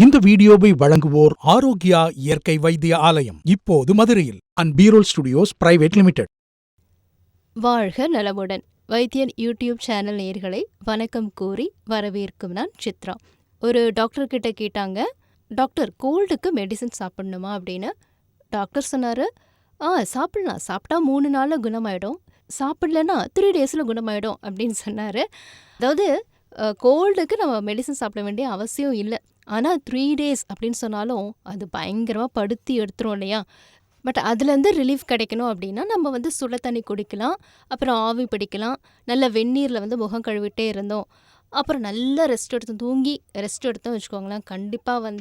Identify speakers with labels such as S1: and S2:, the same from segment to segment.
S1: இந்த வீடியோவை வழங்குவோர் ஆரோக்கியா இயற்கை வைத்திய ஆலயம், இப்போது மதுரையில் and BROLL studios private limited.
S2: வாழ்க நலமுடன். வைத்தியன் யூடியூப் சேனல் நேயர்களை வணக்கம் கூறி வரவேற்கும் நான் சித்ரா. ஒரு டாக்டர் கிட்ட கேட்டாங்க, டாக்டர் கோல்டுக்கு மெடிசன் சாப்பிடணுமா அப்படின்னு. டாக்டர் சொன்னார், சாப்பிடலாம், சாப்பிட்டா 3 நாளில் குணமாயிடும், சாப்பிடலன்னா 3 டேஸில் குணமாயிடும் அப்படின்னு சொன்னார். அதாவது கோல்டுக்கு நம்ம மெடிசன் சாப்பிட வேண்டிய அவசியம் இல்லை. ஆனால் 3 டேஸ் அப்படின்னு சொன்னாலும் அது பயங்கரமாக படுத்தி எடுத்துரும் இல்லையா? பட் அதுலேருந்து ரிலீஃப் கிடைக்கணும் அப்படின்னா நம்ம சுட தண்ணி குடிக்கலாம், அப்புறம் ஆவி பிடிக்கலாம், நல்ல வெந்நீரில் முகம் கழுவிட்டே இருந்தோம், அப்புறம் நல்லா ரெஸ்ட் எடுத்தோம் வச்சுக்கோங்களேன், கண்டிப்பாக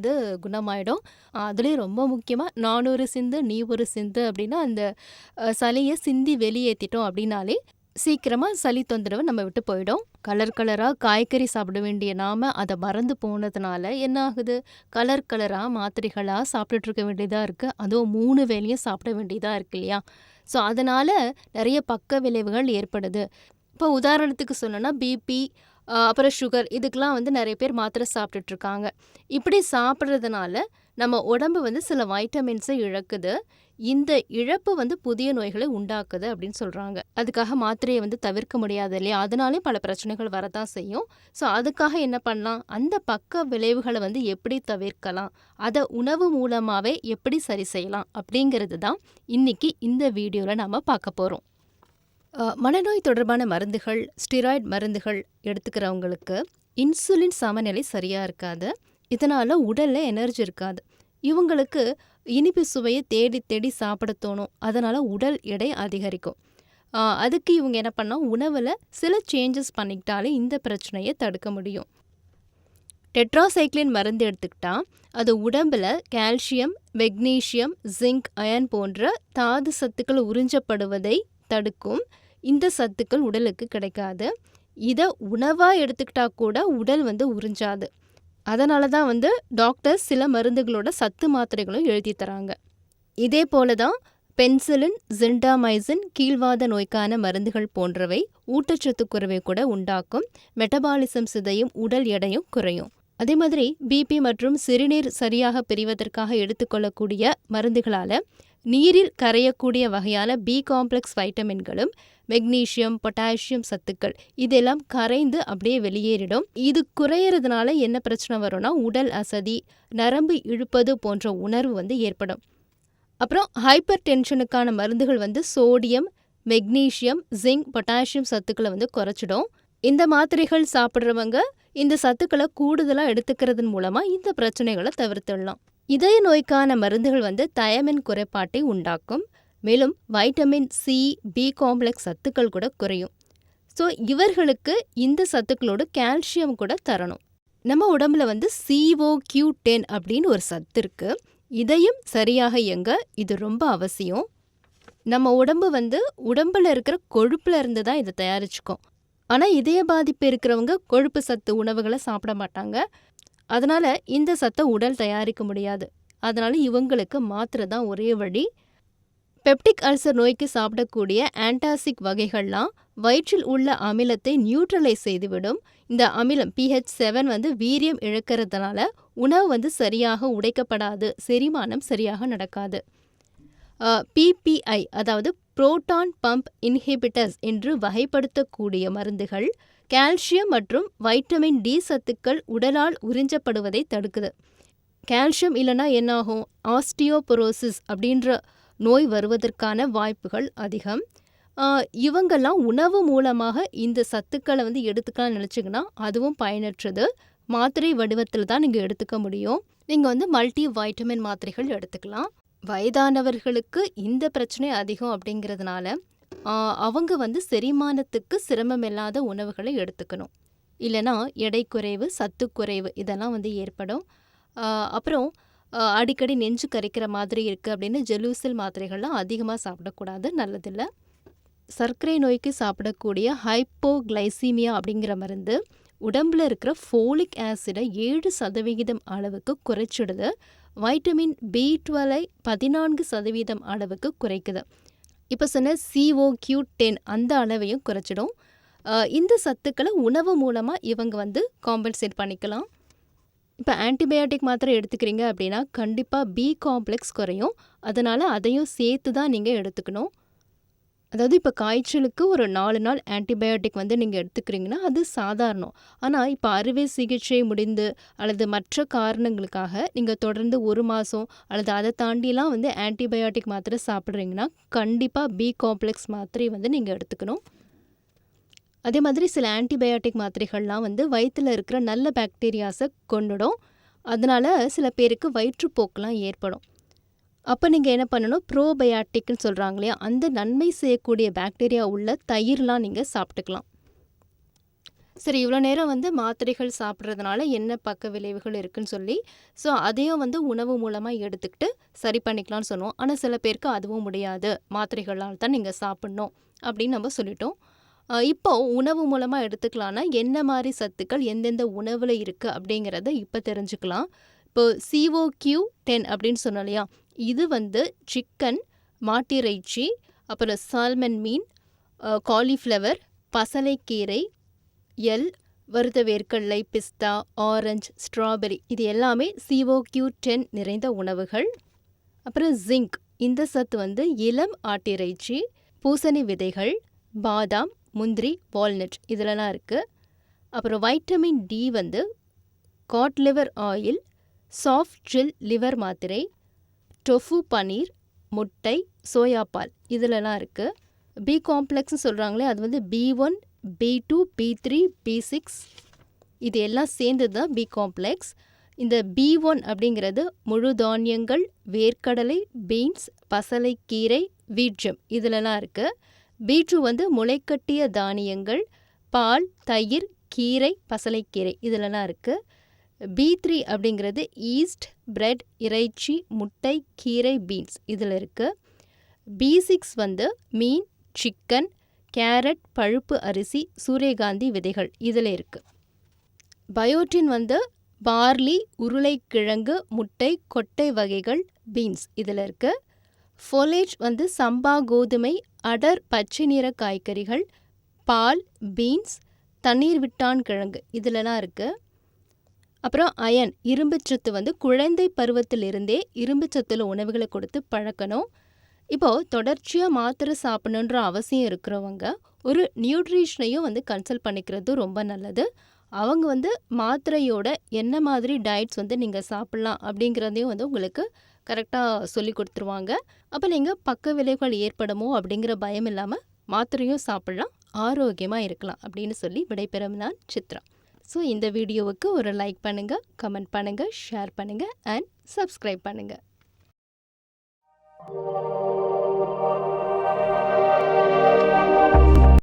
S2: குணமாயிடும். அதுலேயும் ரொம்ப முக்கியமாக நான் ஒரு சிந்து நீ ஒரு சிந்து அப்படின்னா அந்த சளியை சிந்தி வெளியேற்றிட்டோம் அப்படின்னாலே சீக்கிரமாக சளி தொந்தரவு நம்ம விட்டு போயிடும். கலராக காய்கறி சாப்பிட வேண்டிய நாம் அதை மறந்து போனதுனால என்ன ஆகுது, கலராக மாத்திரைகளாக சாப்பிட்டுட்டு இருக்க வேண்டியதாக இருக்குது. அதுவும் 3 வேளையும் சாப்பிட வேண்டியதாக இருக்கு இல்லையா? ஸோ அதனால் நிறைய பக்க விளைவுகள் ஏற்படுது. இப்போ உதாரணத்துக்கு சொன்னோன்னா பிபி, அப்புறம் சுகர், இதுக்கெலாம் நிறைய பேர் மாத்திரை சாப்பிட்டுட்ருக்காங்க. இப்படி சாப்பிட்றதுனால நம்ம உடம்பு சில வைட்டமின்ஸை இழக்குது. இந்த இழப்பு புதிய நோய்களை உண்டாக்குது அப்படின்னு சொல்கிறாங்க. அதுக்காக மாத்திரையை தவிர்க்க முடியாது இல்லையா? அதனாலே பல பிரச்சனைகள் வரதான் செய்யும். ஸோ அதுக்காக என்ன பண்ணலாம், அந்த பக்க விளைவுகளை எப்படி தவிர்க்கலாம், அதை உணவு மூலமாகவே எப்படி சரி செய்யலாம் அப்படிங்கிறது தான் இன்றைக்கி இந்த வீடியோவில் நாம் பார்க்க போகிறோம். மனநோய் தொடர்பான மருந்துகள், ஸ்டிராய்டு மருந்துகள் எடுத்துக்கிறவங்களுக்கு இன்சுலின் சமநிலை சரியாக இருக்காது. இதனால் உடலில் எனர்ஜி இருக்காது. இவங்களுக்கு இனிப்பு சுவையை தேடி தேடி சாப்பிட தோணும். அதனால் உடல் எடை அதிகரிக்கும். அதுக்கு இவங்க என்ன பண்ணால் உணவில் சில சேஞ்சஸ் பண்ணிக்கிட்டாலே இந்த பிரச்சனையை தடுக்க முடியும். டெட்ராசைக்ளின் மருந்து எடுத்துக்கிட்டால் அது உடம்பில் கால்சியம், மெக்னீஷியம், ஜிங்க், அயன் போன்ற தாது சத்துக்கள் உறிஞ்சப்படுவதை தடுக்கும். இந்த சத்துக்கள் உடலுக்கு கிடைக்காது. இதை உணவாக எடுத்துக்கிட்டால் கூட உடல் உறிஞ்சாது. அதனால தான் டாக்டர் சில மருந்துகளோட சத்து மாத்திரைகளும் எழுதி தராங்க. இதே போல தான் பென்சிலின், ஜிண்டாமைசின் கீழ்வாத நோய்க்கான மருந்துகள் போன்றவை ஊட்டச்சத்து குறைவை கூட உண்டாக்கும். மெட்டபாலிசம் சிதையும், உடல் எடையும் குறையும். அதே மாதிரி பிபி மற்றும் சிறுநீர் சரியாக பிரிவதற்காக எடுத்துக்கொள்ளக்கூடிய மருந்துகளால் நீரில் கரையக்கூடிய வகையான பி காம்ப்ளெக்ஸ் வைட்டமின்களும், மெக்னீஷியம், பொட்டாசியம் சத்துக்கள் இதெல்லாம் கரைந்து அப்படியே வெளியேறிடும். இது குறையிறதுனால என்ன பிரச்சனை வரும்னா உடல் அசதி, நரம்பு இழுப்பது போன்ற உணர்வு ஏற்படும். அப்புறம் ஹைப்பர் டென்ஷனுக்கான மருந்துகள் சோடியம், மெக்னீஷியம், ஜிங்க், பொட்டாசியம் சத்துக்களை குறைச்சிடும். இந்த மாத்திரைகள் சாப்பிட்றவங்க இந்த சத்துக்களை கூடுதலாக எடுத்துக்கிறதன் மூலமாக இந்த பிரச்சனைகளை தவிர்த்துடலாம். இதய நோய்க்கான மருந்துகள் தயமின் குறைபாட்டை உண்டாக்கும். மேலும் வைட்டமின் சி, பி காம்ப்ளெக்ஸ் சத்துக்கள் கூட குறையும். ஸோ இவர்களுக்கு இந்த சத்துக்களோடு கால்சியம் கூட தரணும். நம்ம உடம்புல CO-Q10 அப்படின்னு ஒரு சத்து இருக்குது. இதையும் சரியாக இயங்க இது ரொம்ப அவசியம். நம்ம உடம்பு உடம்புல இருக்கிற கொழுப்புல இருந்து தான் இதை தயாரிச்சுக்கும். ஆனால் இதய பாதிப்பு இருக்கிறவங்க கொழுப்பு சத்து உணவுகளை சாப்பிட மாட்டாங்க. அதனால் இந்த சத்தை உடல் தயாரிக்க முடியாது. அதனால் இவங்களுக்கு மாத்திரை தான் ஒரே வழி. பெப்டிக் அல்சர் நோய்க்கு சாப்பிடக்கூடிய ஆன்டாசிக் வகைகள்லாம் வயிற்றில் உள்ள அமிலத்தை நியூட்ரலைஸ் செய்துவிடும். இந்த அமிலம் pH7 வீரியம் இழக்கிறதுனால உணவு சரியாக உடைக்கப்படாது, செரிமானம் சரியாக நடக்காது. PPI அதாவது புரோட்டான் பம்ப் இன்ஹிபிட்டர்ஸ் என்று வகைப்படுத்தக்கூடிய மருந்துகள் கால்சியம் மற்றும் வைட்டமின் டி சத்துக்கள் உடலால் உறிஞ்சப்படுவதை தடுக்குது. கால்சியம் இல்லைன்னா என்னாகும், ஆஸ்டியோபொரோசிஸ் அப்படின்ற நோய் வருவதற்கான வாய்ப்புகள் அதிகம். இவங்கெல்லாம் உணவு மூலமாக இந்த சத்துக்களை எடுத்துக்கலாம் நினச்சிங்கன்னா அதுவும் பயனற்றது. மாத்திரை வடிவத்தில் தான் நீங்கள் எடுத்துக்க முடியும். நீங்கள் மல்டி வைட்டமின் மாத்திரைகள் எடுத்துக்கலாம். வயதானவர்களுக்கு இந்த பிரச்சனை அதிகம் அப்படிங்கிறதுனால அவங்க செரிமானத்துக்கு சிரமம் இல்லாத உணவுகளை எடுத்துக்கணும். இல்லைனா எடை குறைவு, சத்து குறைவு இதெல்லாம் ஏற்படும். அப்புறம் அடிக்கடி நெஞ்சு கரைக்கிற மாதிரி இருக்குது அப்படின்னு ஜெலூசில் மாத்திரைகள்லாம் அதிகமாக சாப்பிடக்கூடாது, நல்லதில்லை. சர்க்கரை நோய்க்கு சாப்பிடக்கூடிய ஹைப்போகிளைசீமியா அப்படிங்கிற மருந்து உடம்பில் இருக்கிற ஃபோலிக் ஆசிடை 7% அளவுக்கு குறைச்சிடுது. வைட்டமின் B12 14% அளவுக்கு குறைக்குது. இப்போ சொன்ன CO-Q10 அந்த அளவையும் குறைச்சிடும். இந்த சத்துக்களை உணவு மூலமாக இவங்க காம்பன்சேட் பண்ணிக்கலாம். இப்போ ஆன்டிபயாட்டிக் மாத்திரை எடுத்துக்கிறீங்க அப்படின்னா கண்டிப்பாக பி காம்ப்ளெக்ஸ் குறையும். அதனால் அதையும் சேர்த்து தான் நீங்கள் எடுத்துக்கணும். அதாவது இப்போ காய்ச்சலுக்கு ஒரு 4 நாள் ஆன்டிபயாட்டிக் வந்து நீங்கள் எடுத்துக்கிறீங்கன்னா அது சாதாரணம். ஆனால் இப்போ அறுவை சிகிச்சை முடிந்து அல்லது மற்ற காரணங்களுக்காக நீங்கள் தொடர்ந்து 1 மாதம் அல்லது அதை தாண்டிலாம் வந்து ஆன்டிபயாட்டிக் மாத்திரை சாப்பிட்றீங்கன்னா கண்டிப்பாக பி காம்ப்ளெக்ஸ் மாத்திரை வந்து நீங்கள் எடுத்துக்கணும். அதே மாதிரி சில ஆன்டிபயாட்டிக் மாத்திரைகள்லாம் வந்து வயிற்றில் இருக்கிற நல்ல பாக்டீரியாஸை கொண்டுடும். அதனால் சில பேருக்கு வயிற்றுப்போக்கெலாம் ஏற்படும். அப்போ நீங்கள் என்ன பண்ணணும், ப்ரோபயாட்டிக்னு சொல்கிறாங்க இல்லையா, அந்த நன்மை செய்யக்கூடிய பாக்டீரியா உள்ள தயிர்லாம் நீங்கள் சாப்பிட்டுக்கலாம். சரி, இவ்வளோ நேரம் வந்து மாத்திரைகள் சாப்பிட்றதுனால என்ன பக்க விளைவுகள் இருக்குன்னு சொல்லி அதையும் வந்து உணவு மூலமாக எடுத்துக்கிட்டு சரி பண்ணிக்கலாம்னு சொன்னோம். ஆனால் சில பேருக்கு அதுவும் முடியாது, மாத்திரைகளால் தான் நீங்கள் சாப்பிட்ணும் அப்படின்னு நம்ம சொல்லிட்டோம். இப்போ உணவு மூலமாக எடுத்துக்கலான்னா என்ன மாதிரி சத்துக்கள் எந்தெந்த உணவில் இருக்குது அப்படிங்கிறத இப்போ தெரிஞ்சுக்கலாம். இப்போ COQ10 அப்படின்னு சொன்னோம் இல்லையா, இது வந்து சிக்கன், மாட்டிறைச்சி, அப்புறம் சால்மன் மீன், காலிஃப்ளவர், பசலைக்கீரை, எள், வறுத்த வேர்க்கடலை, பிஸ்தா, ஆரஞ்சு, ஸ்ட்ராபெரி இது எல்லாமே COQ10 நிறைந்த உணவுகள். அப்புறம் ஜிங்க், இந்த சத்து வந்து இளம் ஆட்டிறைச்சி, பூசணி விதைகள், பாதாம், முந்திரி, வால்நட் இதிலலாம் இருக்குது. அப்புறம் வைட்டமின் டி வந்து God liver oil, soft gel liver மாத்திரை, டொஃபு பனீர், முட்டை, சோயாபால் இதிலலாம் இருக்குது. பி காம்ப்ளெக்ஸ்னு சொல்கிறாங்களே அது வந்து B1, B2, B3, B6 இது எல்லாம் சேர்ந்தது தான் பி காம்ப்ளெக்ஸ். இந்த B1 அப்படிங்கிறது முழு தானியங்கள், வேர்க்கடலை, பீன்ஸ், பசலைக்கீரை, வீட்ஜம் இதிலலாம் இருக்குது. B2 வந்து முளைக்கட்டிய தானியங்கள், பால், தயிர், கீரை, பசலைக்கீரை இதிலலாம் இருக்குது. B3 அப்படிங்கிறது ஈஸ்ட், பிரெட், இறைச்சி, முட்டை, கீரை, பீன்ஸ் இதில் இருக்குது. B6 வந்து மீன், சிக்கன், கேரட், பழுப்பு அரிசி, சூரியகாந்தி விதைகள் இதில் இருக்குது. பயோட்டின் வந்து பார்லி, உருளைக்கிழங்கு, முட்டை, கொட்டை வகைகள், பீன்ஸ் இதில் இருக்குது. ஃபோலேஜ் வந்து சம்பா கோதுமை, அடர் பச்சை நிற காய்கறிகள், பால், பீன்ஸ், தண்ணீர் விட்டான் கிழங்கு இதிலலாம் இருக்குது. அப்புறம் அயன், இரும்புச்சத்து வந்து குழந்தை பருவத்திலிருந்தே இரும்புச்சத்தில் உணவுகளை கொடுத்து பழக்கணும். இப்போது தொடர்ச்சியாக மாத்திரை சாப்பிடணுன்ற அவசியம் இருக்கிறவங்க ஒரு நியூட்ரிஷனையும் வந்து கன்சல்ட் பண்ணிக்கிறது ரொம்ப நல்லது. அவங்க வந்து மாத்திரையோட என்ன மாதிரி டயட்ஸ் வந்து நீங்கள் சாப்பிட்லாம் அப்படிங்கிறதையும் வந்து உங்களுக்கு கரெக்டாக சொல்லி கொடுத்துருவாங்க. அப்போ நீங்கள் பக்க விளைவுகள் ஏற்படுமோ அப்படிங்கிற பயம் இல்லாமல் மாத்திரையும் சாப்பிட்லாம், ஆரோக்கியமாக இருக்கலாம் அப்படின்னு சொல்லி விடைபெறும் நான் சித்ரா. இந்த வீடியோவுக்கு ஒரு லைக் பண்ணுங்கள், கமெண்ட் பண்ணுங்கள், ஷேர் பண்ணுங்கள் அண்ட் சப்ஸ்கிரைப் பண்ணுங்கள்.